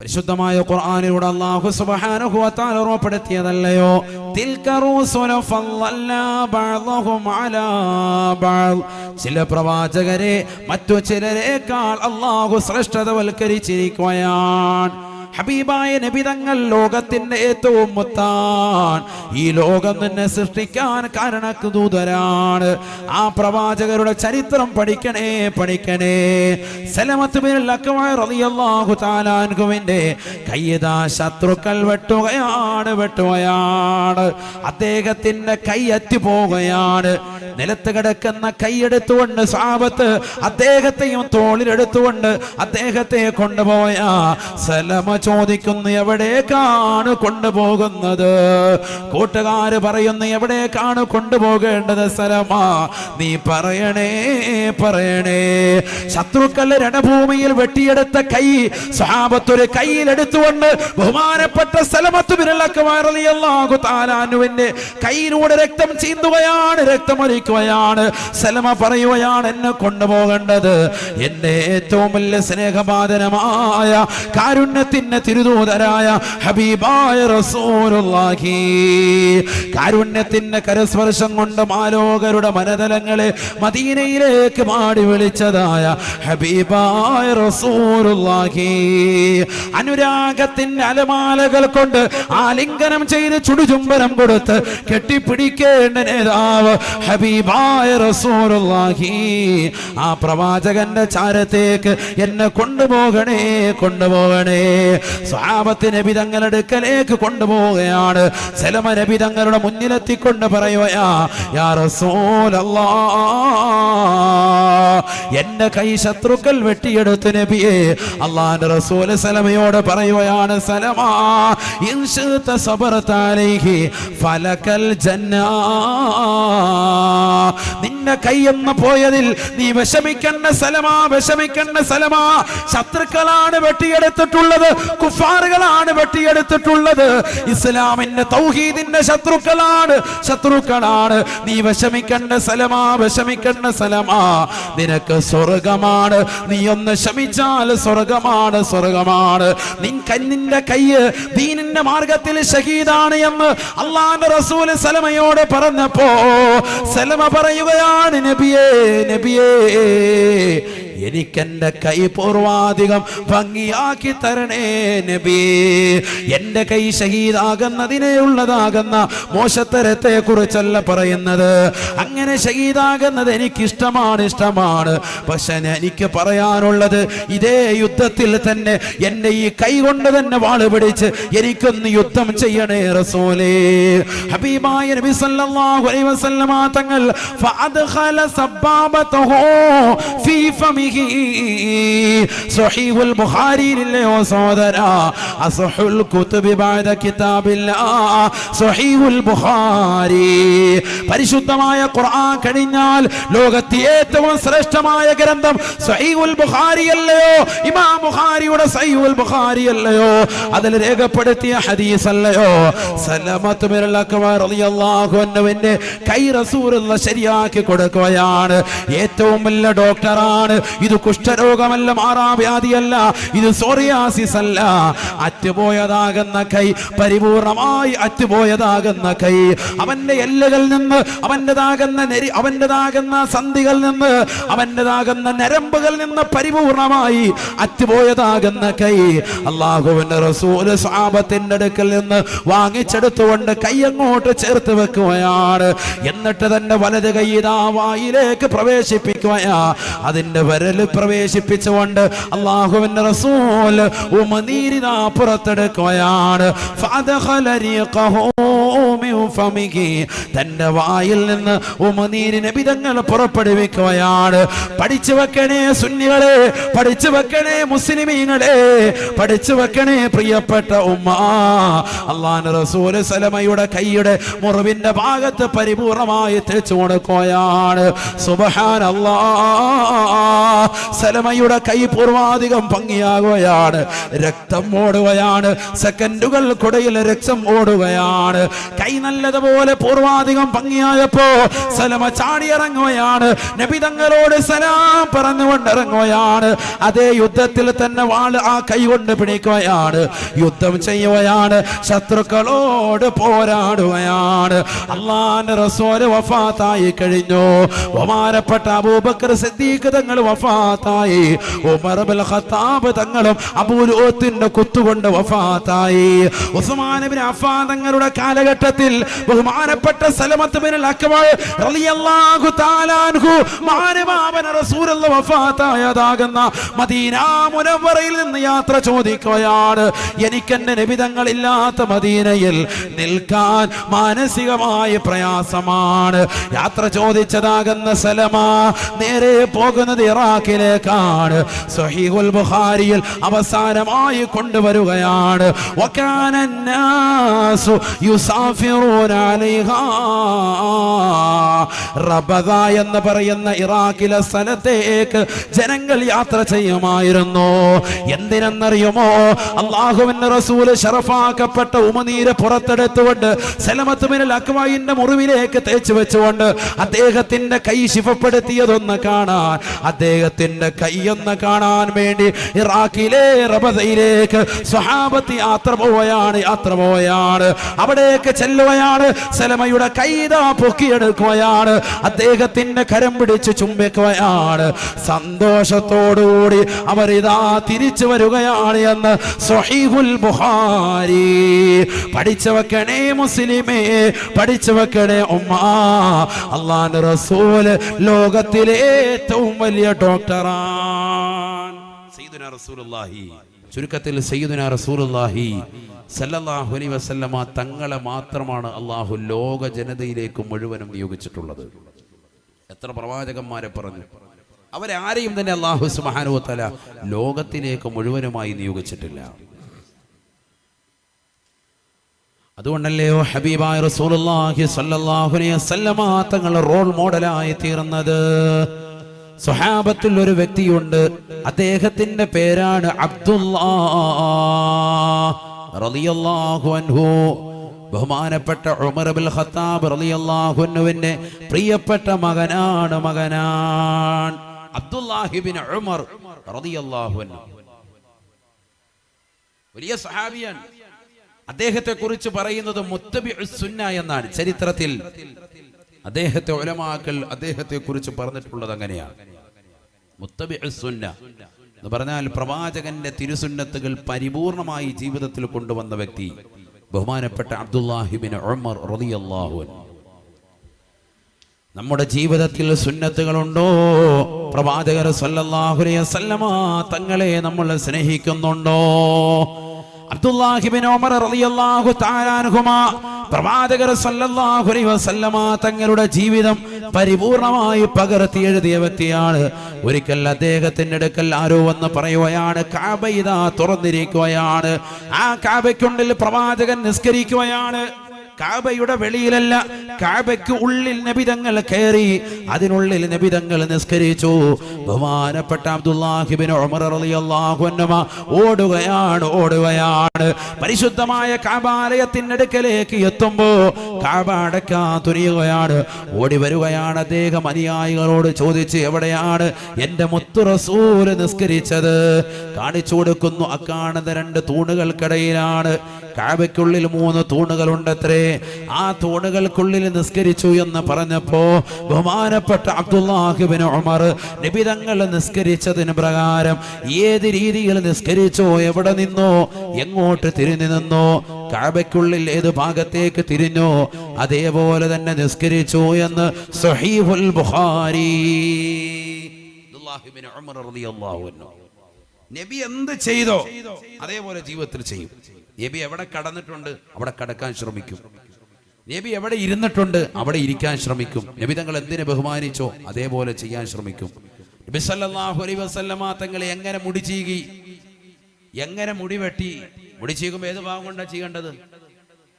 പരിശുദ്ധമായ ഖുർആനിലൂടെ അല്ലാഹു സുബ്ഹാനഹു വ തആല ഓർമ്മപ്പെടുത്തിയതല്ലയോ തിൽക റൂസുല ഫളല്ലാ ബഅദഹും അലാ ബഅദ്. ചില പ്രവാചകരെ മറ്റു ചിലരേക്കാൾ അല്ലാഹു ശ്രേഷ്ഠതവൽക്കരിച്ചിരിക്കുകയാണ്. ഹബീബായ നബി തങ്ങൾ ലോകത്തിന്റെ ഏറ്റവും മുത്താൻ, ഈ ലോകം തന്നെ സൃഷ്ടിക്കാൻ കാരണദൂതരാണ്. ആ പ്രവാചകരുടെ ചരിത്രം പഠിക്കണേ. സലമത്ത് ബിൻ അക്വഅ റളിയല്ലാഹു തആല അൻഹുവിന്റെ കയ്യിതാ ശത്രുക്കൾ വെട്ടുകയാണ്. അദ്ദേഹത്തിന്റെ കൈ അറ്റുപോവുകയാണ്. നിലത്ത് കിടക്കുന്ന കൈയെടുത്തുകൊണ്ട് സ്വഹാബത്ത് അദ്ദേഹത്തെയും തോളിലെടുത്തുകൊണ്ട് അദ്ദേഹത്തെ കൊണ്ടുപോയ സലമ ചോദിക്കുന്നു, എവിടേക്കാണ് കൊണ്ടുപോകുന്നത്? കൂട്ടുകാര് പറയുന്നു, എവിടേക്കാണ് കൊണ്ടുപോകേണ്ടത്? സലമ, നീ പറയണേ. ശത്രുക്കൾ രണഭൂമിയിൽ വെട്ടിയെടുത്ത കൈ സ്വഹാബത്തൊരു കൈയിലെടുത്തുകൊണ്ട് ബഹുമാനപ്പെട്ട സലമത്ത് ബിൻ അക്വഅ റളിയല്ലാഹു തആല അൻഹുവിന്റെ കൈയിലൂടെ രക്തം ചീന്തുകയാണ്, രക്തമൊലിക്കുകയാണ്. സലമ പറയുകയാണ്, എന്നെ കൊണ്ടുപോകേണ്ടത് എന്റെ ഏറ്റവും വലിയ സ്നേഹപാതനമായ കാരുണ്യത്തിന്റെ തിരുദൂതരായ ഹബീബായ റസൂലുള്ളാഹി. കാരുണ്യത്തിന്റെ കരസ്പർശം കൊണ്ട് മാലോകരുടെ മനതലങ്ങളെ മദീനയിലേക്ക് മാടി വിളിച്ചതായ ഹബീബായ റസൂലുള്ളാഹി. അനുരാഗത്തിന്റെ അലമാലകൾ കൊണ്ട് ആലിംഗനം ചെയ്ത് ചുടുചുംബനം കൊടുത്ത് കെട്ടിപ്പിടിക്കേണ്ട നേതാവ് ഹബീബായ റസൂലുള്ളാഹി. ആ പ്രവാചകന്റെ ചാരത്തേക്ക് എന്നെ കൊണ്ടുപോകണേ. സ്വഹാബത്ത് നബി തങ്ങളുടെ അടുക്കലേക്ക് കൊണ്ടുപോവുകയാണ്. സലമ നബി തങ്ങളുടെ മുന്നിലെത്തിക്കൊണ്ട് പറയുകയാ, യാ റസൂലല്ലാഹ്, എന്റെ കൈ ശത്രുക്കൾ വെട്ടിയെടുത്തു നബിയെ. അല്ലാഹുവിന്റെ റസൂൽ സലമയോട് പറയുകയാണ്, സലമ ഇൻ ശിഅത സബറത അലൈഹി ഫലകൽ ജന്നാ. നിന്റെ കൈയെന്ന് പോയതിൽ നീ വിഷമിക്കണ്ട സലമ. ശത്രുക്കളാണ് വെട്ടിയെടുത്തിട്ടുള്ളത്, കുഫാറുകളാണ് വെട്ടിയെടുത്തിട്ടുള്ളത്. ഇസ്ലാമിന്റെ തൗഹീദിന്റെ ശത്രുക്കളാണ്. നീ വിഷമിക്കണ്ട സലമ. നിനക്ക് സ്വർഗമാണ്. നീ ഒന്ന് ശമിച്ചാൽ സ്വർഗമാണ്. നിന്റെ കയ്യ് ദീനിന്റെ മാർഗത്തിൽ ഷഹീദാണ് എന്ന് അല്ലാഹുവിന്റെ റസൂൽ സലമയോട് പറഞ്ഞപ്പോ സലമ പറയുകയാണ്, നബിയേ എനിക്കെന്റെ കൈ പൂർവാധികം ഭംഗിയാക്കി തരണേ നബിയേ. എന്റെ കൈ ഷഹീദാകുന്നതിനെയുള്ളതാകുന്ന മോശത്തരത്തെ കുറിച്ചല്ല പറയുന്നത്. അങ്ങനെ ഷഹീദാകുന്നത് എനിക്കിഷ്ടമാണ്. പക്ഷെ എനിക്ക് പറയാനുള്ളത്, ഇതേ യുദ്ധത്തിൽ തന്നെ എന്റെ ഈ കൈ കൊണ്ട് തന്നെ വാള് പിടിച്ച് എനിക്കൊന്ന് യുദ്ധം ചെയ്യണേ റസൂലേ. ഹബീബായ നബി സല്ലല്ലാഹു അലൈഹി വസല്ലമ തങ്ങൾ ഫഅദ്ഖല സബ്ബാബതഹു ഫീ ഫമി സ്വഹീഹുൽ ബുഖാരിയിലെയോ സഹോദരാ, അസ്ഹുൽ കുതുബി ബഅദ കിതാബില്ലാഹ് സ്വഹീഹുൽ ബുഖാരി. പരിശുദ്ധമായ ഖുർആൻ കഴിഞ്ഞാൽ ലോകത്തെ ഏറ്റവും ശ്രേഷ്ഠമായ ഗ്രന്ഥം സ്വഹീഹുൽ ബുഖാരി അല്ലയോ? ഇമാം ബുഖാരിയുടെ സ്വഹീഹുൽ ബുഖാരി അല്ലയോ? അതിൽ രേഖപ്പെടുത്തിയ ഹദീസ് അല്ലയോ? സലമത്ത് ബിൻ അക്വഅ റളിയല്ലാഹു അൻഹുവിന്റെ കൈ റസൂലുള്ളാഹി ശരിയാക്കി കൊടുക്കുകയാണ്. ഏറ്റവും വലിയ ഡോക്ടറാണ്. ഇത് കുഷ്ഠരോഗമല്ല, മാറാവ്യാധിയല്ല, ഇത് സോറിയാസിസ് അല്ല. അറ്റുപോയതാകുന്ന കൈ, പരിപൂർണമായി അറ്റുപോയതാകുന്ന കൈ, അവന്റെ എല്ലുകളിൽ നിന്ന്, അവന്റേതാകുന്ന സന്ധികളിൽ നിന്ന്, അവന്റേതാകുന്ന നരമ്പുകളിൽ നിന്ന് പരിപൂർണമായി അറ്റുപോയതാകുന്ന കൈ അല്ലാഹുവിന്റെ റസൂൽ സ്വഹാബത്തിന്റെ അടുക്കൽ നിന്ന് വാങ്ങിച്ചെടുത്തുകൊണ്ട് കൈ അങ്ങോട്ട് ചേർത്ത് വെക്കുകയാണ്. എന്നിട്ട് തന്റെ വലത് കൈ വായിലേക്ക് പ്രവേശിപ്പിക്കുകയാ. അതിന്റെ വിരൽ പ്രവേശിപ്പിച്ചുകൊണ്ട് അല്ലാഹുവിന്റെ റസൂൽ ഉമനീരിനാ പുറത്തെടുക്കുകയാണ്. തന്റെ വായിൽ നിന്ന് ഉമനീര് നബി തങ്ങൾ പുറപ്പെടുവിക്കുകയാണ്. പഠിച്ചു വെക്കണേ സുന്നികളെ, പഠിച്ചു വെക്കണേ മുസ്ലിമീങ്ങളെ, പഠിച്ചു വെക്കണേ പ്രിയപ്പെട്ട ഉമ്മ. അല്ലാഹുവിന്റെ റസൂൽ സലമയുടെ കൈയുടെ മുറിവിന്റെ ഭാഗത്ത് പരിപൂർണമായി തേച്ചു കൊടുക്കുകയാണ്. സുബ്ഹാനല്ലാഹ്. സലമയുടെ കൈ പൂർവാധികം ഭംഗിയാകുകയാണ്. രക്തം ഓടുകയാണ്. സെക്കൻഡുകൾ കുടയിൽ രക്തം ഓടുകയാണ്. കൈ നല്ലതുപോലെ പൂർവാധികം ഭംഗിയായപ്പോ സലമ ചാടിയിറങ്ങുകയാണ്. നബി തങ്ങളോട് സലാം പറഞ്ഞുകൊണ്ട് ഇറങ്ങുകയാണ്. അതേ യുദ്ധത്തിൽ തന്നെ വാള് ആ കൈ കൊണ്ട് പിടിക്കുകയാണ്. യുദ്ധം ചെയ്യുകയാണ്, ശത്രുക്കളോട് പോരാടുകയാണ്. അല്ലാഹുവിന്റെ റസൂൽ വഫാത്തായി കഴിഞ്ഞു. ബഹുമാനപ്പെട്ട അബൂബക്കർ സിദ്ദീഖ് തങ്ങൾ വഫാത്തായി. ഉമർ ഇബ്നുൽ ഖത്താബ് തങ്ങളും അബൂലുഅത്തിന്റെ കുത്തുകൊണ്ട് വഫാത്തായി. ഉസ്മാൻ ഇബ്നു അഫ്ഫാൻ തങ്ങളുടെ കാലഘട്ടത്തിൽ ബഹുമാനപ്പെട്ട സലമത്ത് ബിൻ അക്വഅ റളിയല്ലാഹു തആല അൻഹു മഹാനബാബന റസൂലുള്ളാഹി വഫാത്തായതാകുന്ന മദീന മുനവ്വറയിൽ നിന്ന് യാത്ര ചോദിക്കുകയാണ്. എനിക്കെന്റെ നബി തങ്ങളില്ലാത്ത മദീനയിൽ നിൽക്കാൻ മാനസികമായ പ്രയാസമാണ്. യാത്ര ചോദിച്ചതാകുന്ന സലമ നേരെ പോകുന്നത് ഇറാഖിലേക്കാണ്. സ്വഹീഹുൽ ബുഖാരിയിൽ അവസാനമായി കൊണ്ടുവരികയാണ്. വകാന അന്നാസു യുസാഫിറൂന അലൈഹാ. റബദ എന്ന് പറയുന്ന ഇറാഖിലെ സ്ഥലത്തേക്ക് ജനങ്ങൾ യാത്ര ചെയ്യുമായിരുന്നു. എന്തിനെന്നറിയുമോ? അല്ലാഹുവിന്റെ റസൂൽ ശറഫാക്കപ്പെട്ട ഉമനീര് പുറത്തെടുത്തുകൊണ്ട് സലമത്ത് ബിൻ അക്വഇന്റെ മുറിവിലേക്ക് തേച്ചു വെച്ചുകൊണ്ട് അദ്ദേഹത്തിന്റെ കൈ ശിഫപ്പെടുത്തിയതൊന്ന് കാണാൻ, അദ്ദേഹത്തിന്റെ കൈയൊന്ന് കാണാൻ വേണ്ടി ഇറാഖിലെ റബദയിലേക്ക് സ്വഹാബത്ത് യാത്ര പോവുകയാണ്. അവിടേക്ക് ചെല്ലുകയാണ്. സലമയുടെ കൈതാ പൊക്കിയെടുക്കുകയാണ്. അദ്ദേഹത്തിന്റെ കരം പിടിച്ച് ചുംബിക്കുകയാണ്. സന്തോഷത്തോടുകൂടി അവരിതാ തിരിച്ചു വരികയാണ് എന്ന് സ്വഹീഹുൽ ബുഖാരി. പഠിച്ചു വെക്കണേ മുസ്ലിമേ, പഠിച്ചു വെക്കണേ ഉമ്മ. അല്ലാഹുവിന്റെ റസൂല് ലോകത്തിലെ ഏറ്റവും വലിയ ഡോക്ടറാണ് സയ്യിദുനാ റസൂലുള്ളാഹി. ചുരുക്കത്തിൽ സയ്യിദുനാ റസൂലുള്ളാഹി സല്ലല്ലാഹു അലൈഹി വസല്ലമ തങ്ങളെ മാത്രമാണ് അല്ലാഹു ലോക ജനതയിലേക്ക് മുഴുവനും നിയോഗിച്ചിട്ടുള്ളത്. എത്ര പ്രവാചകന്മാരെ പറഞ്ഞു, അവരെ ആരെയും തന്നെ അല്ലാഹു സുബ്ഹാനഹു വ തആല ലോകത്തിലേക്ക് മുഴുവനുമായി നിയോഗിച്ചിട്ടില്ല. അതുകൊണ്ടല്ലയോ ഹബീബായ റസൂലുള്ളാഹി സ്വല്ലല്ലാഹു അലൈഹി വസല്ലമ തങ്ങളുടെ റോൾ മോഡലായി തീർന്നത്. സ്വഹാബത്തിൽ ഒരു വ്യക്തിയുണ്ട്, അദ്ദേഹത്തിന്റെ പേരാണ് അബ്ദുല്ലാഹ് റളിയല്ലാഹു അൻഹു. ബഹുമാനപ്പെട്ട ഉമർ ഇബ്നുൽ ഖത്താബ് റളിയല്ലാഹു അൻഹുവിന്റെ പ്രിയപ്പെട്ട മകനാണ് അബ്ദുല്ലാഹ് ഇബ്നു ഉമർ റളിയല്ലാഹു അൻഹു. വലിയ സഹാബിയാണ്. അദ്ദേഹത്തെ കുറിച്ച് പറയുന്നത് മുത്തബിഉസ് സുന്ന എന്നാണ്. ചരിത്രത്തിൽ അദ്ദേഹത്തെ ഉലമാക്കൾ അദ്ദേഹത്തെ കുറിച്ച് പറഞ്ഞിട്ടുള്ളത് അങ്ങനെയാണ്. മുത്തബിഉസ് സുന്ന എന്ന് പറഞ്ഞാൽ പ്രവാചകന്റെ തിരുസുന്നത്തുകൾ പരിപൂർണമായി ജീവിതത്തിൽ കൊണ്ടുവന്ന വ്യക്തി ബഹുമാനപ്പെട്ട അബ്ദുല്ലാഹ് ഇബ്നു ഉമർ റളിയല്ലാഹു അൻഹു. നമ്മുടെ ജീവിതത്തിൽ സുന്നത്തുകളുണ്ടോ? പ്രവാചകർ സല്ലല്ലാഹു അലൈഹി വസല്ലമ തങ്ങളെ നമ്മൾ സ്നേഹിക്കുന്നുണ്ടോ? അബ്ദുല്ലാഹ് ഇബ്നു ഉമർ റളിയല്ലാഹു തആല അൻഹുമാ പ്രവാചകർ സല്ലല്ലാഹു അലൈഹി വസല്ലമ തങ്ങളുടെ ജീവിതം പരിപൂർണമായി പകർത്തി എഴുതിയ വ്യക്തിയാണ്. ഒരിക്കൽ അദ്ദേഹത്തിന്റെ അടുക്കൽ ആരോ വന്ന് പറയുകയാണ്, കഅബ ഇദാ തുറന്നിരിക്കുകയാണ്. ആ കഅബയ്ക്കുള്ളിൽ പ്രവാചകൻ നിസ്കരിക്കുകയാണ്. കഅബയുടെ വെളിയിലല്ല, കഅബയ്ക്ക് ഉള്ളിൽ നബി തങ്ങൾ കയറി, അതിനുള്ളിൽ നബി തങ്ങൾ നിസ്കരിച്ചു. ബഹുമാനപ്പെട്ട അബ്ദുല്ലാഹ് ഇബ്നു ഉമർ റളിയല്ലാഹു അൻഹു ഓടുകയാണ്. പരിശുദ്ധമായ കഅബാലയത്തിന്റെ അടുക്കലേക്ക് എത്തുമ്പോ കഅബ അടക്കാൻ തുനിയുകയാണ്. ഓടി വരികയാണ്. അദ്ദേഹം അനുയായികളോട് ചോദിച്ച്, എവിടെയാണ് എന്റെ മുത്തു റസൂൽ നിസ്കരിച്ചത്? കാണിച്ചു കൊടുക്കുന്നു. അക്കാണുന്ന 2 തൂണുകൾക്കിടയിലാണ്. കഅബയ്ക്കുള്ളിൽ 3 തൂണുകളുണ്ടത്രേ. ആ തൂണുകൾക്കുള്ളിൽ നിസ്കരിച്ചു എന്ന് പറഞ്ഞപ്പോ ബഹുമാനപ്പെട്ട അബ്ദുല്ലാഹ് ഇബ്നു ഉമർ നബി തങ്ങൾ നിസ്കരിച്ചതിന് പ്രകാരം ഏത് രീതിയിൽ നിസ്കരിച്ചോ, എവിടെ നിന്നോ, എങ്ങോട്ട് തിരിഞ്ഞു നിന്നോ, കഅബയ്ക്കുള്ളിൽ ഏത് ഭാഗത്തേക്ക് തിരിഞ്ഞോ അതേപോലെ തന്നെ നിസ്കരിച്ചു എന്ന് സ്വഹീഹുൽ ബുഖാരി. അബ്ദുല്ലാഹ് ഇബ്നു ഉമർ റളിയല്ലാഹു അൻഹു നബി എന്ത് ചെയ്തോ അതേപോലെ ജീവിതത്തിൽ ചെയ്യും. നബി എവിടെ കടന്നിട്ടുണ്ട് അവിടെ കടക്കാൻ ശ്രമിക്കും. നബി എവിടെ ഇരുന്നിട്ടുണ്ട് അവിടെ ഇരിക്കാൻ ശ്രമിക്കും. നബി തങ്ങൾ എന്തിനെ ബഹുമാനിച്ചോ അതേപോലെ ചെയ്യാൻ ശ്രമിക്കും. നബി സല്ലല്ലാഹു അലൈഹി വസല്ലമ തങ്ങളെ എങ്ങനെ മുടി ചീകി, എങ്ങനെ മുടി വെട്ടി? മുടി ചീകുമ്പോൾ ഏത് ഭാഗം കൊണ്ടാണ് ചെയ്യേണ്ടത്?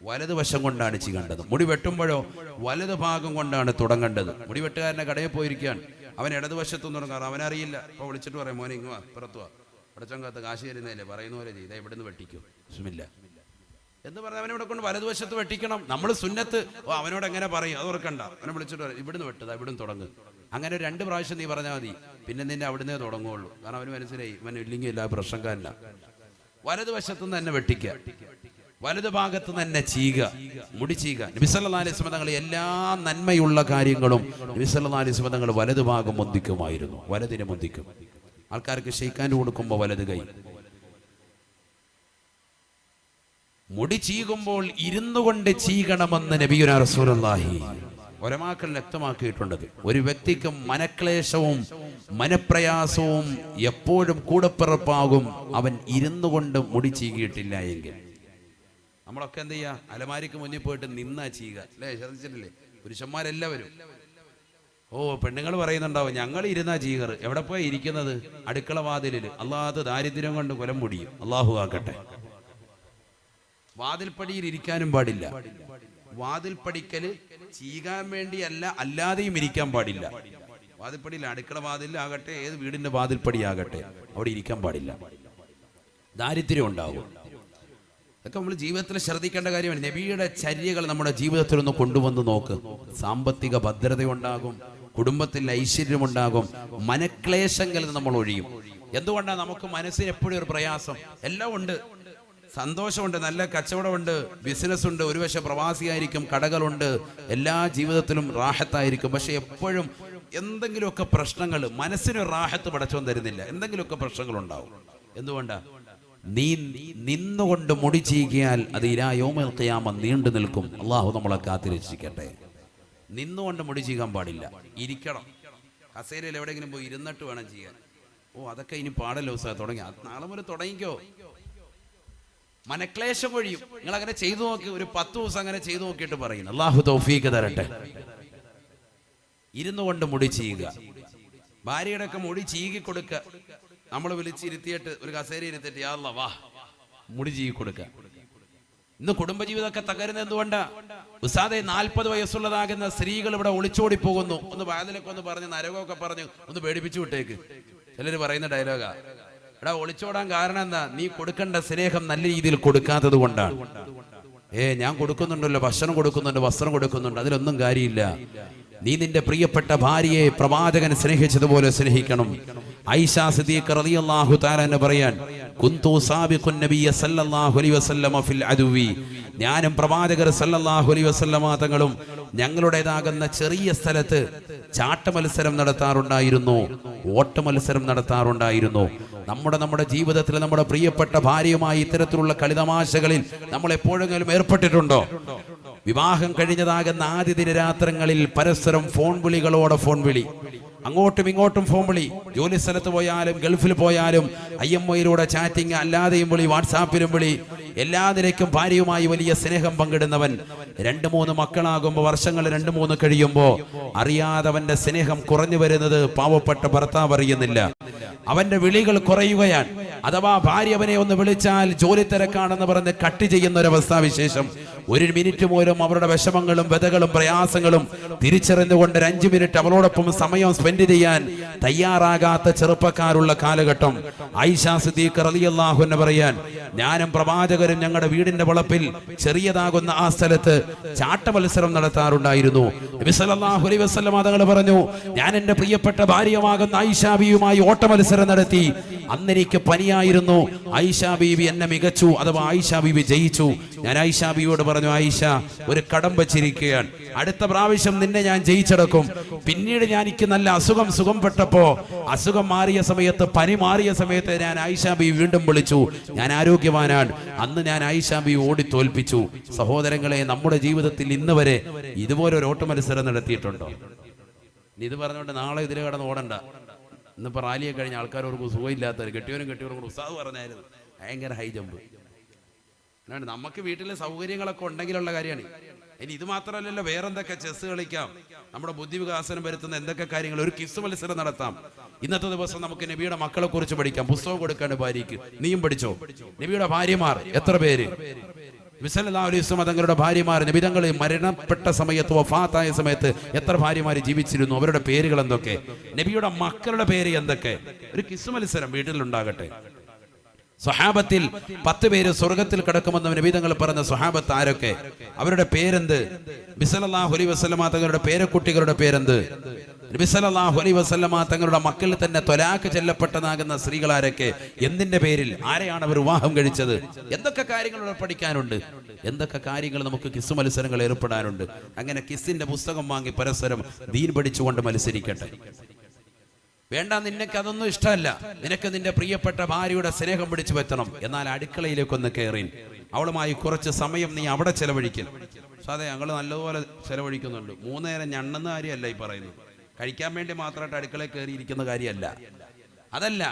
വലത് വശം കൊണ്ടാണ് ചെയ്യേണ്ടത്. മുടി വെട്ടുമ്പോഴോ വലത് ഭാഗം കൊണ്ടാണ് തുടങ്ങേണ്ടത്. മുടി വെട്ടുകാരനെ കടയിൽ പോയിരിക്കാൻ, അവൻ ഇടതുവശത്തുനിന്ന് തുടങ്ങാറ്, അവനറിയില്ല. അപ്പോൾ വിളിച്ചിട്ട് പറയും, മോനെ ഇങ്ങ് വാ, പുറത്തു വാ, അടച്ചങ്കാത്ത കാശ് തരുന്നതല്ലേ, പറയുന്ന പോലെ ചെയ്താൽ ഇവിടെ നിന്ന് വെട്ടിക്കും. ബിസ്മില്ലാ. എന്ന് പറഞ്ഞാൽ അവനെ ഇവിടെ കൊണ്ട് വലതുവശത്ത് വെട്ടിക്കണം. നമ്മൾ സുന്നത്ത് അവനോട് എങ്ങനെ പറയും അത് ഓർക്കണ്ട. അവനെ വിളിച്ചിട്ട് പറയും ഇവിടുന്ന് വെട്ടതാ, ഇവിടുന്ന് തുടങ്ങും. അങ്ങനെ 2 പ്രാവശ്യം നീ പറഞ്ഞാൽ മതി, പിന്നെ നിന്നെ അവിടുന്ന് തുടങ്ങുള്ളൂ. കാരണം അവന് മനസ്സിലായി ഇവൻ ഇല്ലെങ്കിൽ എല്ലാ പ്രശ്നക്കാരല്ല. വലതുവശത്തു നിന്ന് തന്നെ വെട്ടിക്കുക, വലതു ഭാഗത്ത് തന്നെ ചെയ്യുക, മുടി ചെയ്യുക. നബി സല്ലല്ലാഹു അലൈഹി വസല്ലം തങ്ങൾ എല്ലാ നന്മയുള്ള കാര്യങ്ങളും നബി സല്ലല്ലാഹു അലൈഹി വസല്ലം തങ്ങൾ വലതു ഭാഗം മുന്തിക്കുമായിരുന്നു. വലതിനെ മുന്തിക്കും. ആൾക്കാർക്ക് ഷെയ്ക്കാൻ കൊടുക്കുമ്പോൾ വലത് കൈ, മുടി ചീകുമ്പോൾ ഇരുന്നു കൊണ്ട് ചീകണമെന്ന് നബിയുനാ റസൂലുള്ളാഹി ഒരമാക്കൾ വ്യക്തമാക്കിയിട്ടുള്ളത്. ഒരു വ്യക്തിക്ക് മനക്ലേശവും മനപ്രയാസവും എപ്പോഴും കൂടപ്പിറപ്പാകും അവൻ ഇരുന്നു കൊണ്ട് മുടി ചീകിയിട്ടില്ല എങ്കിൽ. നമ്മളൊക്കെ എന്ത് ചെയ്യുക? അലമാരിക്ക് മുന്നിൽ പോയിട്ട് നിന്നാ ചെയ്യുക അല്ലേ? ശ്രദ്ധിച്ചിട്ടില്ലേ? പുരുഷന്മാരെല്ലാവരും. പെണ്ണുങ്ങൾ പറയുന്നുണ്ടാവും ഞങ്ങൾ ഇരുന്നാ ചീകറ്. എവിടെ പോയി ഇരിക്കുന്നത്? അടുക്കള വാതിലിൽ. അല്ലാതെ ദാരിദ്ര്യം കൊണ്ട് കൊലം മുടിയും. അള്ളാഹു ആക്കട്ടെ. വാതിൽപ്പടിയിൽ ഇരിക്കാനും പാടില്ല. വാതിൽപ്പടിക്കല് ചീകാൻ വേണ്ടിയല്ല, അല്ലാതെയും ഇരിക്കാൻ പാടില്ല. വാതിൽപ്പടിയിൽ, അടുക്കള വാതിലാകട്ടെ, ഏത് വീടിന്റെ വാതിൽപ്പടിയാകട്ടെ, അവിടെ ഇരിക്കാൻ പാടില്ല. ദാരിദ്ര്യം ഉണ്ടാകും. അതൊക്കെ നമ്മൾ ജീവിതത്തിൽ ശ്രദ്ധിക്കേണ്ട കാര്യമാണ്. നബിയുടെ ചര്യകൾ നമ്മുടെ ജീവിതത്തിൽ ഒന്ന് കൊണ്ടുവന്ന് നോക്ക്. സാമ്പത്തിക ഭദ്രതയുണ്ടാകും, കുടുംബത്തിൽ ഐശ്വര്യമുണ്ടാകും, മനക്ലേശങ്ങളിൽ നമ്മൾ ഒഴിയും. എന്തുകൊണ്ടാണ്? നമുക്ക് മനസ്സിന് എപ്പോഴും ഒരു പ്രയാസം. എല്ലാം ഉണ്ട്, സന്തോഷമുണ്ട്, നല്ല കച്ചവടമുണ്ട്, ബിസിനസ് ഉണ്ട്, ഒരു വശം പ്രവാസിയായിരിക്കും, കടകളുണ്ട്, എല്ലാ ജീവിതത്തിലും റാഹത്തായിരിക്കും. പക്ഷെ എപ്പോഴും എന്തെങ്കിലുമൊക്കെ പ്രശ്നങ്ങൾ, മനസ്സിന് റാഹത്ത് പടച്ചോൻ തരുന്നില്ല. എന്തെങ്കിലുമൊക്കെ പ്രശ്നങ്ങളുണ്ടാവും. എന്തുകൊണ്ടാ? നീ നിന്നുകൊണ്ട് മുടി ചീകിയാൽ അത് ഇലാ യൗമിൽ ഖിയാമ നീണ്ടു നിൽക്കും. അള്ളാഹു നമ്മളെ കാത്തിരക്ഷിക്കട്ടെ. നിന്നുകൊണ്ട് മുടി ചീകാൻ പാടില്ല, ഇരിക്കണം. കസേരയിൽ എവിടെയെങ്കിലും പോയി ഇരുന്നിട്ട് വേണം ചെയ്യാൻ. അതൊക്കെ ഇനി പാടല്ലോ ഉസ്താദ്, തുടങ്ങി. നാളെ മുതൽ തുടങ്ങിക്കോ. മനക്ലേശം ഒഴിയും. നിങ്ങൾ അങ്ങനെ ചെയ്തു നോക്കി, ഒരു 10 ദിവസം അങ്ങനെ ചെയ്തു നോക്കിയിട്ട് പറയുന്നു. അള്ളാഹു തൗഫീഖ് തരട്ടെ. ഇരുന്നു കൊണ്ട് മുടി ചെയ്യുക. ഭാര്യയുടെ ഒക്കെ മുടി ചീകി കൊടുക്കുക. നമ്മൾ വിളിച്ചിരുത്തിയിട്ട് ഒരു കസേര ഇരുത്തിട്ട് യാ അല്ലാഹ് വാ മുടി ചീകി കൊടുക്കുക. ഇന്ന് കുടുംബജീവിതമൊക്കെ തകരുന്നത് എന്തുകൊണ്ടാ? ഉസ്താദെ 40 വയസ്സുള്ളതാകുന്ന സ്ത്രീകൾ ഇവിടെ ഒളിച്ചോടി പോകുന്നു. ഒന്ന് വാതിലൊക്കെ ഒന്ന് പറഞ്ഞ് നരകമൊക്കെ പറഞ്ഞ് ഒന്ന് പേടിപ്പിച്ചു വിട്ടേക്ക്. ചിലർ പറയുന്ന ഡയലോഗാ. എടാ, ഒളിച്ചോടാൻ കാരണം എന്താ? നീ കൊടുക്കേണ്ട സ്നേഹം നല്ല രീതിയിൽ കൊടുക്കാത്തത് കൊണ്ടാണ്. ഞാൻ കൊടുക്കുന്നുണ്ടല്ലോ, ഭക്ഷണം കൊടുക്കുന്നുണ്ട്, വസ്ത്രം കൊടുക്കുന്നുണ്ട്, അതിലൊന്നും കാര്യമില്ല. നീ നിന്റെ പ്രിയപ്പെട്ട ഭാര്യയെ പ്രവാചകൻ സ്നേഹിച്ചതുപോലെ സ്നേഹിക്കണം. ആയിഷ സിദ്ദീഖ റളിയല്ലാഹു തആല എന്ന് പറയാൻ, കുന്തു സാബിഖുൻ നബിയ സല്ലല്ലാഹു അലൈഹി വസല്ലമ ഫിൽ അദുവി, ഞാനും പ്രവാചകർ സല്ലല്ലാഹു അലൈഹി വസല്ലമ തങ്ങളും ഞങ്ങളുടേതാകുന്ന ചെറിയ സ്ഥലത്ത് ചാട്ട മത്സരം നടത്താറുണ്ടായിരുന്നു, ഓട്ട മത്സരം നടത്താറുണ്ടായിരുന്നു. നമ്മുടെ ജീവിതത്തിൽ നമ്മുടെ പ്രിയപ്പെട്ട ഭാര്യയുമായി ഇത്തരത്തിലുള്ള കളിതമാശകളിൽ നമ്മൾ എപ്പോഴെങ്കിലും ഏർപ്പെട്ടിട്ടുണ്ടോ? വിവാഹം കഴിഞ്ഞതാകുന്ന ആദ്യ ദിനരാത്രങ്ങളിൽ പരസ്പരം ഫോൺ വിളികളോടെ ഫോൺ വിളി, അങ്ങോട്ടും ഇങ്ങോട്ടും ഫോൺ വിളി, ജോലി സ്ഥലത്ത് പോയാലും ഗൾഫിൽ പോയാലും IMOയിലൂടെ ചാറ്റിംഗ്, അല്ലാതെയും വിളി, വാട്സാപ്പിലും വിളി. എല്ലാ നിലയ്ക്കും ഭാര്യയുമായി വലിയ സ്നേഹം പങ്കിടുന്നവൻ 2-3 മക്കളാകുമ്പോൾ, വർഷങ്ങൾ 2-3 കഴിയുമ്പോൾ അറിയാതവന്റെ സ്നേഹം കുറഞ്ഞു വരുന്നത് പാവപ്പെട്ട ഭർത്താവ് അറിയുന്നില്ല. അവന്റെ വിളികൾ കുറയുകയാണ്. അഥവാ ഭാര്യ അവനെ ഒന്ന് വിളിച്ചാൽ ജോലി തിരക്കാണെന്ന് പറഞ്ഞ് കട്ട് ചെയ്യുന്ന ഒരവസ്ഥാവിശേഷം. 1 മിനിറ്റ് പോലും അവരുടെ വിഷമങ്ങളും വ്യതകളും പ്രയാസങ്ങളും തിരിച്ചറിഞ്ഞുകൊണ്ട് 5 മിനിറ്റ് അവളോടൊപ്പം സമയം സ്പെൻഡ് ചെയ്യാൻ തയ്യാറാകാത്ത ചെറുപ്പക്കാരുള്ള കാലഘട്ടം. ആയിഷ സിദ്ദീഖ റളിയല്ലാഹു അൻഹ പറയാൻ, ഞാനും പ്രവാചകരും ഞങ്ങളുടെ വീടിന്റെ വളപ്പിൽ ചെറിയതാകുന്ന ആ സ്ഥലത്ത് ചാട്ട മത്സരം നടത്താറുണ്ടായിരുന്നു. നബി സല്ലല്ലാഹു അലൈഹി വസല്ലം തങ്ങൾ പറഞ്ഞു, ഞാൻ എന്റെ പ്രിയപ്പെട്ട ഭാര്യയുമാകുന്ന ആയിഷ ബീവിയുമായി ഓട്ട മത്സരം നടത്തി. അന്ന് എനിക്ക് പനിയായിരുന്നു. ആയിഷ ബീവി എന്നെ മികച്ചു, അഥവാ ആയിഷ ബീവി ജയിച്ചു. ഞാൻ ആയിഷ ബീവിയോട് പറഞ്ഞു, ആയിഷ ഒരു കടം വച്ചിരിക്കുകയാണ്, അടുത്ത പ്രാവശ്യം നിന്നെ ഞാൻ ജയിച്ചെടുക്കും. പിന്നീട് എനിക്ക് നല്ല സുഖംപ്പെട്ടപ്പോ, അസുഖം മാറിയ സമയത്ത്, പനി മാറിയ സമയത്ത് ഞാൻ ആയിഷ ബീവി വീണ്ടും വിളിച്ചു. ഞാൻ ആരോഗ്യവാനാണ്. അന്ന് ഞാൻ ആയിഷ ബീവി ഓടി തോൽപ്പിച്ചു. സഹോദരങ്ങളെ, നമ്മുടെ ജീവിതത്തിൽ ഇന്ന് വരെ ഇതുപോലെ ഒരു ഓട്ട മത്സരം നടത്തിയിട്ടുണ്ടോ? ഇത് പറഞ്ഞുകൊണ്ട് നാളെ ഇതിൽ കടന്ന് ഓടണ്ട. ഇന്നിപ്പോ റാലിയെ കഴിഞ്ഞ ആൾക്കാർക്ക് സുഖമില്ലാത്തവർ, കെട്ടിയവരും ഉസ്താദ് പറഞ്ഞായിരുന്നു ഭയങ്കര ഹൈ ജമ്പ്. നമുക്ക് വീട്ടിലെ സൗകര്യങ്ങളൊക്കെ ഉണ്ടെങ്കിലുള്ള കാര്യമാണ്. ഇനി ഇത് മാത്രമല്ലല്ലോ, വേറെന്തൊക്കെ ചെസ് കളിക്കാം, നമ്മുടെ ബുദ്ധി വികാസനം വരുത്തുന്ന എന്തൊക്കെ കാര്യങ്ങൾ. ഒരു കിസ് മത്സരം നടത്താം. ഇന്നത്തെ ദിവസം നമുക്ക് നബിയുടെ മക്കളെ കുറിച്ച് പഠിക്കാം. പുസ്തകം കൊടുക്കാണ് ഭാര്യയ്ക്ക്. നീയും പഠിച്ചോ. നബിയുടെ ഭാര്യമാർ എത്ര പേര്? നബി സല്ലല്ലാഹു അലൈഹി വസല്ലം തങ്ങളുടെ ഭാര്യമാർ, നബി തങ്ങൾ മരണപ്പെട്ട സമയത്ത്, വഫാത്തായ സമയത്ത് എത്ര ഭാര്യമാർ ജീവിച്ചിരുന്നു, അവരുടെ പേരുകൾ എന്തൊക്കെ, നബിയുടെ മക്കളുടെ പേര് എന്തൊക്കെ. ഒരു കിസ് മത്സരം വീട്ടിലുണ്ടാകട്ടെ. സ്വഹാബത്തിൽ 10 പേര് സ്വർഗത്തിൽ കിടക്കുമെന്ന് നബി തങ്ങൾ പറഞ്ഞ സ്വഹാബത്ത് ആരൊക്കെ? അവരുടെ പേരെന്ത്? നബി സല്ലല്ലാഹു അലൈഹി വസല്ലമ തങ്ങളുടെ പേരക്കുട്ടികളുടെ പേരെന്ത്? നബി സല്ലല്ലാഹു അലൈഹി വസല്ലമ തങ്ങളുടെ മക്കളിൽ തന്നെ ത്വലാഖ് ചെല്ലപ്പെട്ടതാകുന്ന സ്ത്രീകൾ ആരൊക്കെ? എന്തിന്റെ പേരിൽ? ആരെയാണ് അവർ വിവാഹം കഴിച്ചത്? എന്തൊക്കെ കാര്യങ്ങൾ പഠിക്കാനുണ്ട്, എന്തൊക്കെ കാര്യങ്ങൾ നമുക്ക് കിസ് മത്സരങ്ങൾ ഏർപ്പെടാനുണ്ട്. അങ്ങനെ കിസിന്റെ പുസ്തകം വാങ്ങി പരസ്പരം ദീൻ പഠിച്ചുകൊണ്ട് മത്സരിക്കട്ടെ. വേണ്ട, നിനക്ക് അതൊന്നും ഇഷ്ടമല്ല. നിനക്ക് നിന്റെ പ്രിയപ്പെട്ട ഭാര്യയുടെ സ്നേഹം പിടിച്ചു പറ്റണം. എന്നാൽ അടുക്കളയിലേക്കൊന്ന് കയറി അവളുമായി കുറച്ച് സമയം നീ അവിടെ ചെലവഴിക്കും. അതെ, ഞങ്ങൾ നല്ലതുപോലെ ചെലവഴിക്കുന്നുണ്ട്. 3 നേരം ഞണ്ണെന്ന കാര്യമല്ല ഈ പറയുന്നത്. കഴിക്കാൻ വേണ്ടി മാത്രമായിട്ട് അടുക്കളയിൽ കയറിയിരിക്കുന്ന കാര്യമല്ല. അതല്ല,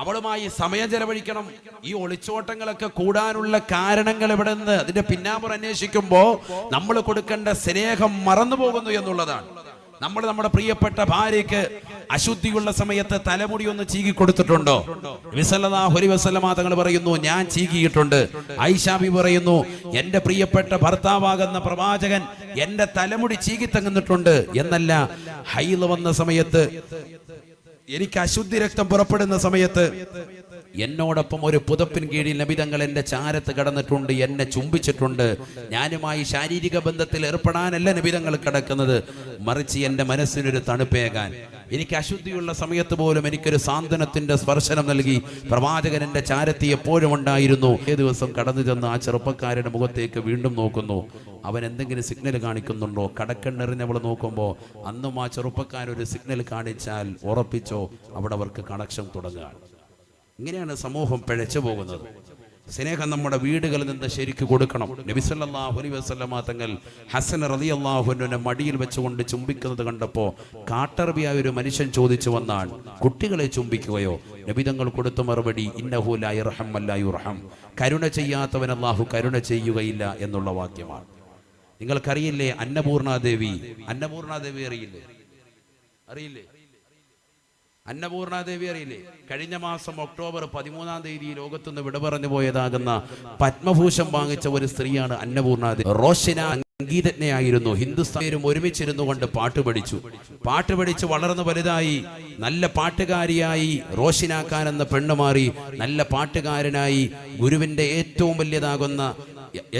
അവളുമായി സമയം ചെലവഴിക്കണം. ഈ ഒളിച്ചോട്ടങ്ങളൊക്കെ കൂടാനുള്ള കാരണങ്ങൾ എവിടെ നിന്ന്? അതിന്റെ പിന്നാമ്പുറം അന്വേഷിക്കുമ്പോ നമ്മൾ കൊടുക്കേണ്ട സ്നേഹം മറന്നു പോകുന്നു എന്നുള്ളതാണ്. നമ്മൾ നമ്മുടെ പ്രിയപ്പെട്ട ഭാര്യയ്ക്ക് അശുദ്ധിയുള്ള സമയത്ത് തലമുടി ഒന്ന് ചീകി കൊടുത്തിട്ടുണ്ടോ? നബി സല്ലല്ലാഹു അലൈഹി വസല്ലമ തങ്ങൾ പറയുന്നു, ഞാൻ ചീകിയിട്ടുണ്ട്. ആയിഷ ബിബി പറയുന്നു, എന്റെ പ്രിയപ്പെട്ട ഭർത്താവാകുന്ന പ്രവാചകൻ എന്റെ തലമുടി ചീകി തന്നിട്ടുണ്ട്. എന്നല്ല, ഹൈള് വന്ന സമയത്ത്, എനിക്ക് അശുദ്ധി രക്തം പുറപ്പെടുന്ന സമയത്ത് എന്നോടൊപ്പം ഒരു പുതപ്പിൻ കീഴിൽ നബി തങ്ങൾ എന്റെ ചാരത്ത് കിടന്നിട്ടുണ്ട്, എന്നെ ചുംബിച്ചിട്ടുണ്ട്. ഞാനുമായി ശാരീരിക ബന്ധത്തിൽ ഏർപ്പെടാനല്ല നബി തങ്ങൾ കിടക്കുന്നത്, മറിച്ച് എന്റെ മനസ്സിനൊരു തണുപ്പേകാൻ. എനിക്ക് അശുദ്ധിയുള്ള സമയത്ത് പോലും എനിക്കൊരു സാന്ത്വനത്തിന്റെ സ്പർശനം നൽകി പ്രവാചകൻ എന്റെ ചാരത്തി എപ്പോഴും ഉണ്ടായിരുന്നു. ഏ ദിവസം കടന്നു ചെന്ന് ആ ചെറുപ്പക്കാരുടെ മുഖത്തേക്ക് വീണ്ടും നോക്കുന്നു. അവൻ എന്തെങ്കിലും സിഗ്നൽ കാണിക്കുന്നുണ്ടോ? കടക്കണ്ണെറിഞ്ഞവൾ നോക്കുമ്പോൾ അന്നും ആ ചെറുപ്പക്കാരൊരു സിഗ്നൽ കാണിച്ചാൽ ഉറപ്പിച്ചോ അവിടെ അവർക്ക് കണക്ഷൻ തുടങ്ങുകയാണ്. ഇങ്ങനെയാണ് സമൂഹം പിഴച്ചു പോകുന്നത്. സ്നേഹം നമ്മുടെ വീടുകളിൽ നിന്ന് ശരിക്ക് കൊടുക്കണം. നബി സല്ലല്ലാഹു അലൈഹി വസല്ലമ തങ്ങൾ ഹസൻ റളിയല്ലാഹു അൻഹുവിനെ മടിയിൽ വെച്ചുകൊണ്ട് ചുംബിക്കുന്നത് കണ്ടപ്പോൾ കാട്ടറബിയായ ഒരു മനുഷ്യൻ ചോദിച്ചു വന്നാണ്, കുട്ടികളെ ചുംബിക്കുകയോ? നബി തങ്ങൾ കൊടുത്ത മറുപടി, ഇന്നഹു ലാ യർഹം വലാ യുർഹം, കരുണ ചെയ്യാത്തവൻ അല്ലാഹു കരുണ ചെയ്യുകയില്ല എന്നുള്ള വാക്യമാണ്. നിങ്ങൾക്കറിയില്ലേ അന്നപൂർണാദേവി? അന്നപൂർണാദേവി അറിയില്ലേ? അന്നപൂർണാദേവി അറിയില്ലേ? കഴിഞ്ഞ മാസം ഒക്ടോബർ 13-ാം തീയതി ലോകത്തുനിന്ന് വിട പറഞ്ഞു പോയതാകുന്ന പത്മഭൂഷൺ വാങ്ങിച്ച ഒരു സ്ത്രീയാണ് അന്നപൂർണാദേവി. റോഷന സംഗീതജ്ഞയായിരുന്നു. ഹിന്ദുസ്ഥാനും ഒരുമിച്ചിരുന്നു കൊണ്ട് പാട്ട് പഠിച്ച് വളർന്നു വലുതായി നല്ല പാട്ടുകാരിയായി റോഷിന ഖാൻ എന്ന പെണ്ണ് മാറി നല്ല പാട്ടുകാരനായി ഗുരുവിന്റെ ഏറ്റവും വലിയതാകുന്ന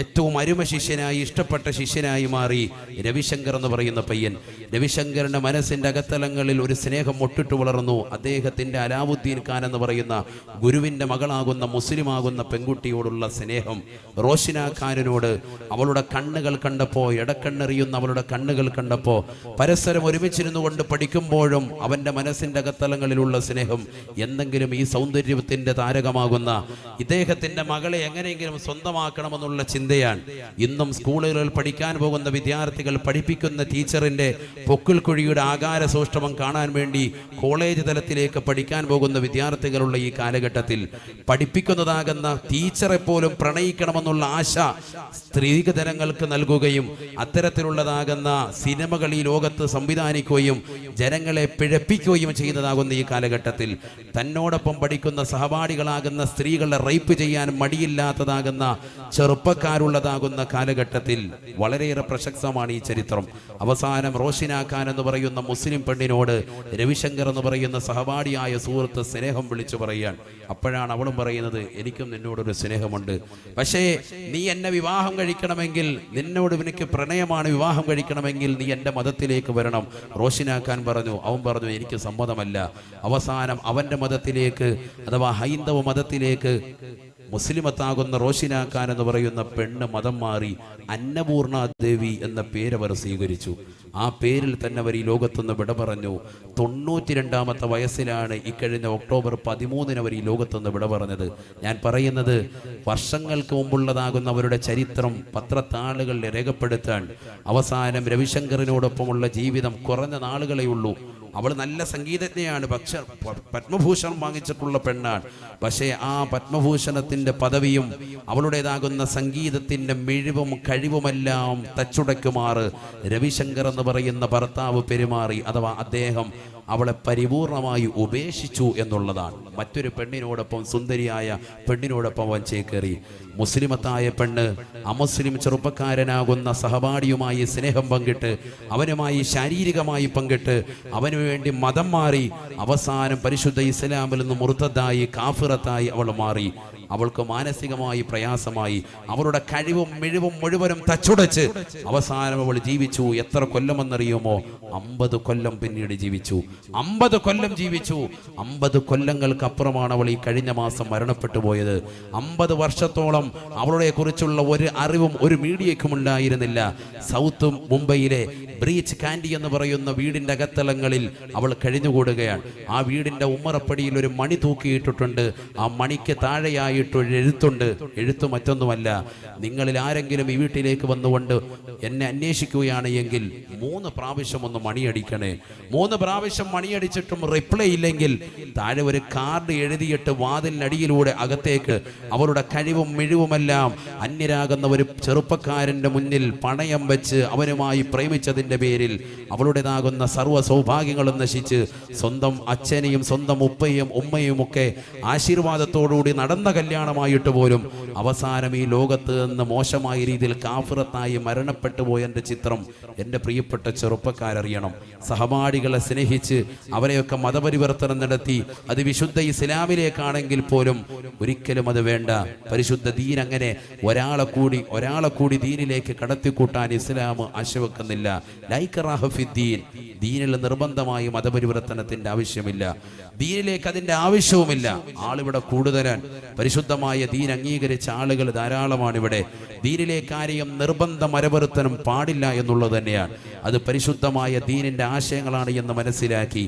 ഏറ്റവും അരുമ ശിഷ്യനായി ഇഷ്ടപ്പെട്ട ശിഷ്യനായി മാറി രവിശങ്കർ എന്ന് പറയുന്ന പയ്യൻ. രവിശങ്കറിന്റെ മനസ്സിന്റെ അകത്തലങ്ങളിൽ ഒരു സ്നേഹം ഒട്ടിട്ട് വളർന്നു. അദ്ദേഹത്തിന്റെ അലാവുദ്ദീൻ ഖാൻ എന്ന് പറയുന്ന ഗുരുവിന്റെ മകളാകുന്ന മുസ്ലിമാകുന്ന പെൺകുട്ടിയോടുള്ള സ്നേഹം റോഷിന ഖാനിനോട് അവളുടെ കണ്ണുകൾ കണ്ടപ്പോ, ഇടക്കണ്ണെറിയുന്ന അവളുടെ കണ്ണുകൾ കണ്ടപ്പോ, പരസ്പരം ഒരുമിച്ചിരുന്നു കൊണ്ട് പഠിക്കുമ്പോഴും അവന്റെ മനസ്സിന്റെ അകത്തലങ്ങളിലുള്ള സ്നേഹം എന്തെങ്കിലും ഈ സൗന്ദര്യത്തിന്റെ താരകമാകുന്ന ഇദ്ദേഹത്തിന്റെ മകളെ എങ്ങനെയെങ്കിലും സ്വന്തമാക്കണമെന്നുള്ള ചിന്തയാണ്. ഇന്നും സ്കൂളുകളിൽ പഠിക്കാൻ പോകുന്ന വിദ്യാർത്ഥികൾ പഠിപ്പിക്കുന്ന ടീച്ചറിന്റെ പൊക്കിൾ കുഴിയുടെ ആകാര സൂക്ഷ്മം കാണാൻ വേണ്ടി കോളേജ് തലത്തിലേക്ക് പഠിക്കാൻ പോകുന്ന വിദ്യാർത്ഥികളുള്ള ഈ കാലഘട്ടത്തിൽ പഠിപ്പിക്കുന്നതാകുന്ന ടീച്ചറെ പോലും പ്രണയിക്കണമെന്നുള്ള ആശ സ്ത്രീജനങ്ങൾക്ക് നൽകുകയും അത്തരത്തിലുള്ളതാകുന്ന സിനിമകൾ ഈ ലോകത്ത് സംവിധാനിക്കുകയും ജനങ്ങളെ പിഴപ്പിക്കുകയും ചെയ്യുന്നതാകുന്ന ഈ കാലഘട്ടത്തിൽ തന്നോടൊപ്പം പഠിക്കുന്ന സഹപാഠികളാകുന്ന സ്ത്രീകളെ റേപ്പ് ചെയ്യാൻ മടിയില്ലാത്തതാകുന്ന ചെറുപ്പക്കാരുള്ളതാകുന്ന കാലഘട്ടത്തിൽ വളരെയേറെ പ്രശസ്തമാണ് ഈ ചരിത്രം. അവസാനം റോഷിന ഖാൻ എന്ന് പറയുന്ന മുസ്ലിം പെണ്ണിനോട് രവിശങ്കർ എന്ന് പറയുന്ന സഹപാഠിയായ സുഹൃത്ത് സ്നേഹം വിളിച്ചു പറയാൻ. അപ്പോഴാണ് അവളും പറയുന്നത്, എനിക്കും നിന്നോടൊരു സ്നേഹമുണ്ട്, പക്ഷേ നീ എന്നെ വിവാഹം കഴിക്കണമെങ്കിൽ, നിന്നോട് എനിക്ക് പ്രണയമാണ്, വിവാഹം കഴിക്കണമെങ്കിൽ നീ എൻ്റെ മതത്തിലേക്ക് വരണം. റോഷിന ഖാൻ പറഞ്ഞു. അവൻ പറഞ്ഞു, എനിക്ക് സമ്മതമല്ല. അവസാനം അവന്റെ മതത്തിലേക്ക്, അഥവാ ഹൈന്ദവ മതത്തിലേക്ക് മുസ്ലിമത്താകുന്ന റോഷിന ഖാൻ എന്ന് പറയുന്ന പെണ്ണ് മതം മാറി അന്നപൂർണ ദേവി എന്ന പേരവർ സ്വീകരിച്ചു. ആ പേരിൽ തന്നെ അവർ ഈ ലോകത്തുനിന്ന് വിട പറഞ്ഞു. 92-ാമത്തെ വയസ്സിലാണ് ഇക്കഴിഞ്ഞ ഒക്ടോബർ 13-ന് അവർ ഈ ലോകത്തുനിന്ന് വിട പറഞ്ഞത്. ഞാൻ പറയുന്നത് വർഷങ്ങൾക്ക് മുമ്പുള്ളതാകുന്ന അവരുടെ ചരിത്രം പത്രത്താളുകൾ രേഖപ്പെടുത്താൻ അവസാനം രവിശങ്കറിനോടൊപ്പമുള്ള ജീവിതം കുറഞ്ഞ നാളുകളേ ഉള്ളൂ. അവൾ നല്ല സംഗീതജ്ഞയാണ്, പക്ഷെ പത്മഭൂഷണം വാങ്ങിച്ചിട്ടുള്ള പെണ്ണാണ്. പക്ഷേ ആ പത്മഭൂഷണത്തിന്റെ പദവിയും അവളുടേതാകുന്ന സംഗീതത്തിന്റെ മിഴിവും കഴിവുമെല്ലാം തച്ചുടയ്ക്കുമാറ് രവിശങ്കർ എന്ന് പറയുന്ന ഭർത്താവ് പെരുമാറി. അഥവാ അദ്ദേഹം അവളെ പരിപൂർണമായി ഉപേക്ഷിച്ചു എന്നുള്ളതാണ്. മറ്റൊരു പെണ്ണിനോടൊപ്പം, സുന്ദരിയായ പെണ്ണിനോടൊപ്പം അവൻ ചേക്കേറി. മുസ്ലിമത്തായ പെണ്ണ് അമുസ്ലിം ചെറുപ്പക്കാരനാകുന്ന സഹപാഠിയുമായി സ്നേഹം പങ്കിട്ട്, അവനുമായി ശാരീരികമായി പങ്കിട്ട്, അവനു വേണ്ടി മതം മാറി. അവസാനം പരിശുദ്ധ ഇസ്ലാമിൽ നിന്ന് മുർത്തദായി, കാഫിറത്തായി അവൾ മാറി. അവൾക്ക് മാനസികമായി പ്രയാസമായി. അവളുടെ കഴിവും മിഴിവും മുഴുവനും തച്ചുടച്ച് അവസാനം അവൾ ജീവിച്ചു. എത്ര കൊല്ലമെന്നറിയുമോ? 50 കൊല്ലം പിന്നീട് ജീവിച്ചു. 50 കൊല്ലം ജീവിച്ചു. 50 കൊല്ലങ്ങൾക്ക് അപ്പുറമാണ് അവൾ ഈ കഴിഞ്ഞ മാസം മരണപ്പെട്ടു പോയത്. 50 വർഷത്തോളം അവളെ കുറിച്ചുള്ള ഒരു അറിവും ഒരു മീഡിയയ്ക്കും ഉണ്ടായിരുന്നില്ല. സൗത്ത് മുംബൈയിലെ ബ്രീച്ച് കാൻഡി എന്ന് പറയുന്ന വീടിന്റെ അകത്തളങ്ങളിൽ അവൾ കഴിഞ്ഞുകൂടുകയാണ്. ആ വീടിന്റെ ഉമ്മറപ്പടിയിൽ ഒരു മണി തൂക്കിയിട്ടിട്ടുണ്ട്. ആ മണിക്ക് താഴെയായിട്ടൊരു എഴുത്തുണ്ട്. എഴുത്ത് മറ്റൊന്നുമല്ല, നിങ്ങളിൽ ആരെങ്കിലും ഈ വീട്ടിലേക്ക് വന്നുകൊണ്ട് എന്നെ അന്വേഷിക്കുകയാണ് എങ്കിൽ 3 പ്രാവശ്യം ഒന്ന് മണിയടിക്കണേ. 3 പ്രാവശ്യം മണിയടിച്ചിട്ടും റിപ്ലൈ ഇല്ലെങ്കിൽ താഴെ ഒരു കാർഡ് എഴുതിയിട്ട് വാതിലിനടിയിലൂടെ അകത്തേക്ക് അവളുടെ കഴിവും മിഴിവുമെല്ലാം അന്യരാകുന്ന ഒരു ചെറുപ്പക്കാരന്റെ മുന്നിൽ പണയം വെച്ച് അവനുമായി പ്രേമിച്ചതിന്റെ പേരിൽ അവളുടേതാകുന്ന സർവ്വ സൗഭാഗ്യങ്ങളും നശിച്ച് സ്വന്തം അച്ഛനെയും സ്വന്തം ഉപ്പയും ഉമ്മയും ഒക്കെ ആശീർവാദത്തോടുകൂടി നടന്ന കല്യാണമായിട്ട് പോലും അവസാനം ഈ ലോകത്ത് നിന്ന് മോശമായ രീതിയിൽ കാഫിറത്തായി മരണപ്പെട്ടു പോയതിന്റെ ചിത്രം എൻ്റെ പ്രിയപ്പെട്ട ചെറുപ്പക്കാരറിയണം. സഹപാഠികളെ സ്നേഹിച്ച് അവരെയൊക്കെ മതപരിവർത്തനം നടത്തി അത് വിശുദ്ധ ഇസ്ലാമിലേക്കാണെങ്കിൽ പോലും ഒരിക്കലും അത് വേണ്ട. പരിശുദ്ധ ദീൻ അങ്ങനെ ഒരാളെ കൂടി ദീനിലേക്ക് കടത്തിക്കൂട്ടാൻ ഇസ്ലാം ആശവെക്കുന്നില്ല. ദീനിൽ നിർബന്ധമായി മതപരിവർത്തനത്തിന്റെ ആവശ്യമില്ല. ദീനിലേക്ക് അതിന്റെ ആവശ്യവുമില്ല. ആളിവിടെ കൂടുതലാൻ പരിശുദ്ധമായ ദീൻ അംഗീകരിച്ച ആളുകൾ ധാരാളമാണ് ഇവിടെ. ദീനിലേക്ക് ആരെയും നിർബന്ധ മതപരിവർത്തനം പാടില്ല എന്നുള്ളത് തന്നെയാണ്. അത് പരിശുദ്ധമായ ദീനിന്റെ ആശയങ്ങളാണ് എന്ന് മനസ്സിലാക്കി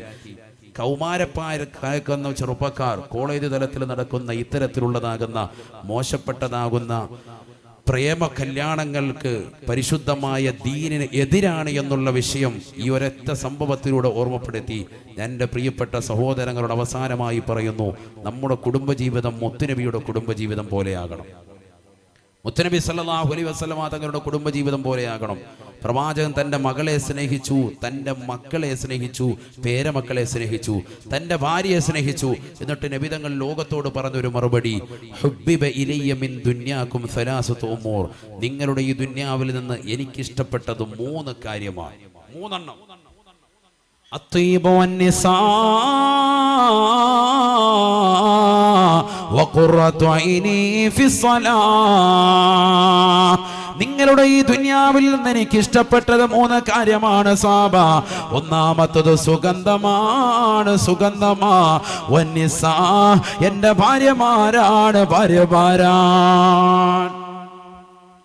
കൗമാരപ്പായക്കുന്ന ചെറുപ്പക്കാർ കോളേജ് തലത്തിൽ നടക്കുന്ന ഇത്തരത്തിലുള്ളതാകുന്ന മോശപ്പെട്ടതാകുന്ന പ്രേമ കല്യാണങ്ങൾക്ക് പരിശുദ്ധമായ ദീനിന് എതിരാണ് എന്നുള്ള വിഷയം ഈ ഒരൊറ്റ സംഭവത്തിലൂടെ ഓർമ്മപ്പെടുത്തി എൻ്റെ പ്രിയപ്പെട്ട സഹോദരങ്ങളോട് അവസാനമായി പറയുന്നു, നമ്മുടെ കുടുംബജീവിതം മുത്തുനബിയുടെ കുടുംബജീവിതം പോലെയാകണം. മുത്തുനബി സല്ലല്ലാഹു അലൈഹി വസല്ലമ തങ്ങളുടെ കുടുംബജീവിതം പോലെയാകണം. പ്രവാചകൻ തൻ്റെ മകളെ സ്നേഹിച്ചു, തൻ്റെ മക്കളെ സ്നേഹിച്ചു, പേരമക്കളെ സ്നേഹിച്ചു, തൻ്റെ ഭാര്യയെ സ്നേഹിച്ചു. എന്നിട്ട് നബി തങ്ങൾ ലോകത്തോട് പറഞ്ഞൊരു മറുപടി, ഹുബ്ബിബ ഇലയ്യ മിൻ ദുനിയാകും സലാസത്തു ഉമൂർ, നിങ്ങളുടെ ഈ ദുനിയാവിൽ നിന്ന് എനിക്കിഷ്ടപ്പെട്ടത് 3 കാര്യമാണ്. 3 എണ്ണം. അത്വീബു വന്നിസാ വഖുറത്തു ഐനി ഫിസ്സലാ. നിങ്ങളുടെ ഈ ദുനിയാവിൽ നിന്ന് എനിക്ക് ഇഷ്ടപ്പെട്ടത് 3 കാര്യമാണ് സാബ. ഒന്നാമത്തത് സുഗന്ധമാണ്, വന്നിസാ, എൻ്റെ ഭാര്യമാരാണ്, ഭാര്യമാരാണ്.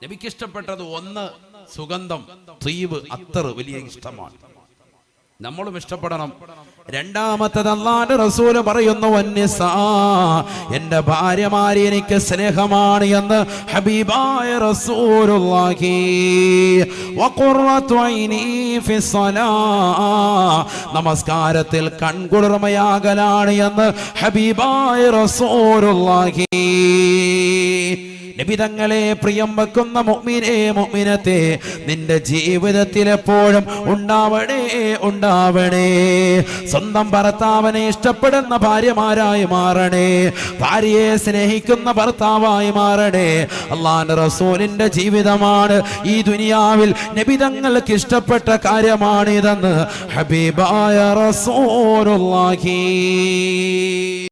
എനിക്കിഷ്ടപ്പെട്ടത് 1 സുഗന്ധം, തീവ്, അത്തർ വലിയ ഇഷ്ടമാണ്, നമ്മളും ഇഷ്ടപ്പെടണം. രണ്ടാമത്തത് അല്ലാഹുവിന്റെ റസൂൽ പറയുന്നു, വന്നിസാ, എൻ്റെ ഭാര്യമാരെ എനിക്ക് സ്നേഹമാണ് എന്ന് ഹബീബായ റസൂലുള്ളാഹി. വഖുറത്തു ഐനി ഫിസ്സലാ, നമസ്കാരത്തിൽ കൺകുളിർമയാകലാണ് എന്ന് ഹബീബായ റസൂലുള്ളാഹി. നബി തങ്ങളെ പ്രിയം വെക്കുന്ന മുഅ്മിനേ, മുഅ്മിനത്തെ, നിന്റെ ജീവിതത്തിൽ എപ്പോഴും ഉണ്ടാവണേ. സ്വന്തം ഭർത്താവിനെ ഇഷ്ടപ്പെടുന്ന ഭാര്യമാരായി മാറണേ, ഭാര്യയെ സ്നേഹിക്കുന്ന ഭർത്താവായി മാറണേ. അല്ലാഹുവിന്റെ റസൂലിന്റെ ജീവിതമാണ് ഈ ദുനിയാവിൽ നബി തങ്ങൾക്ക് ഇഷ്ടപ്പെട്ട കാര്യമാണ് ഇതെന്ന് ഹബീബായ റസൂലുള്ളാഹി.